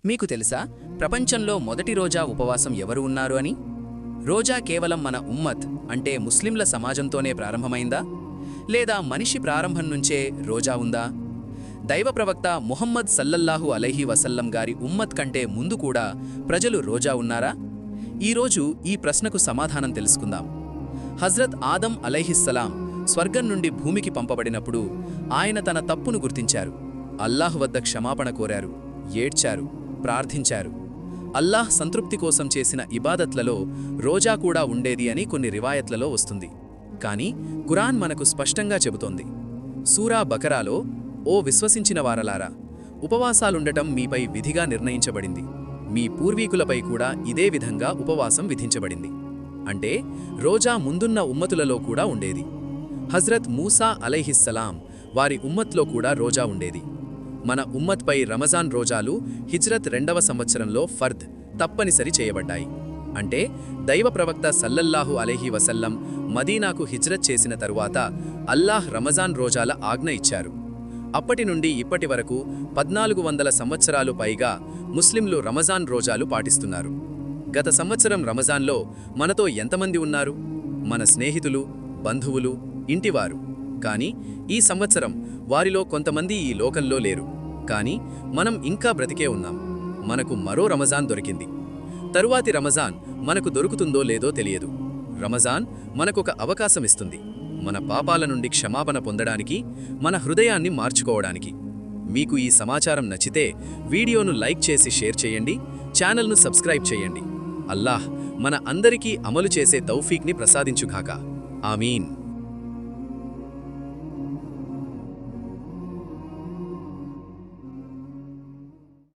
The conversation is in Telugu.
మీకు తెలుసా ప్రపంచంలో మొదటి రోజా ఉపవాసం ఎవరు ఉన్నారు అని? రోజా కేవలం మన ఉమ్మత్ అంటే ముస్లింల సమాజంతోనే ప్రారంభమైందా, లేదా మనిషి ప్రారంభం నుంచే రోజా ఉందా? దైవ ప్రవక్త ముహమ్మద్ సల్లల్లాహు అలైహి వసల్లం గారి ఉమ్మత్ కంటే ముందు కూడా ప్రజలు రోజా ఉన్నారా? ఈరోజు ఈ ప్రశ్నకు సమాధానం తెలుసుకుందాం. హజ్రత్ ఆదం అలైహిస్సలాం స్వర్గం నుండి భూమికి పంపబడినప్పుడు ఆయన తన తప్పును గుర్తించారు. అల్లాహ్ వద్ద క్షమాపణ కోరారు, ఏడ్చారు, ప్రార్థించారు. అల్లాహ్ సంతృప్తి కోసం చేసిన ఇబాదత్లలో రోజా కూడా ఉండేది అని కొన్ని రివాయత్లలో వస్తుంది. కానీ ఖురాన్ మనకు స్పష్టంగా చెబుతోంది. సూరా బకరాలో, ఓ విశ్వసించిన వారలారా, ఉపవాసాలుండటం మీపై విధిగా నిర్ణయించబడింది. మీ పూర్వీకులపై కూడా ఇదే విధంగా ఉపవాసం విధించబడింది. అంటే రోజా ముందున్న ఉమ్మతులలో కూడా ఉండేది. హజ్రత్ మూసా అలైహిస్సలాం వారి ఉమ్మత్లో కూడా రోజా ఉండేది. మన ఉమ్మత్పై రమజాన్ రోజాలు హిజ్రత్ 2వ సంవత్సరంలో ఫర్ద్ తప్పనిసరి చేయబడ్డాయి. అంటే దైవ ప్రవక్త సల్లల్లాహు అలైహి వసల్లం మదీనాకు హిజ్రత్ చేసిన తరువాత అల్లాహ్ రమజాన్ రోజాల ఆజ్ఞ ఇచ్చారు. అప్పటి నుండి ఇప్పటి వరకు 1400 సంవత్సరాలు పైగా ముస్లింలు రమజాన్ రోజాలు పాటిస్తున్నారు. గత సంవత్సరం రమజాన్లో మనతో ఎంతమంది ఉన్నారు? మన స్నేహితులు, బంధువులు, ఇంటివారు. కానీ ఈ సంవత్సరం వారిలో కొంతమంది ఈ లోకంలో లేరు. కానీ మనం ఇంకా బ్రతికే ఉన్నాం. మనకు మరో రమజాన్ దొరికింది. తరువాతి రమజాన్ మనకు దొరుకుతుందో లేదో తెలియదు. రమజాన్ మనకొక అవకాశమిస్తుంది, మన పాపాల నుండి క్షమాపణ పొందడానికి, మన హృదయాన్ని మార్చుకోవడానికి. మీకు ఈ సమాచారం నచ్చితే వీడియోను లైక్ చేసి షేర్ చేయండి, ఛానల్ను సబ్స్క్రైబ్ చేయండి. అల్లాహ్ మన అందరికీ అమలు చేసే తౌఫీక్ని ప్రసాదించుగాక. ఆమీన్.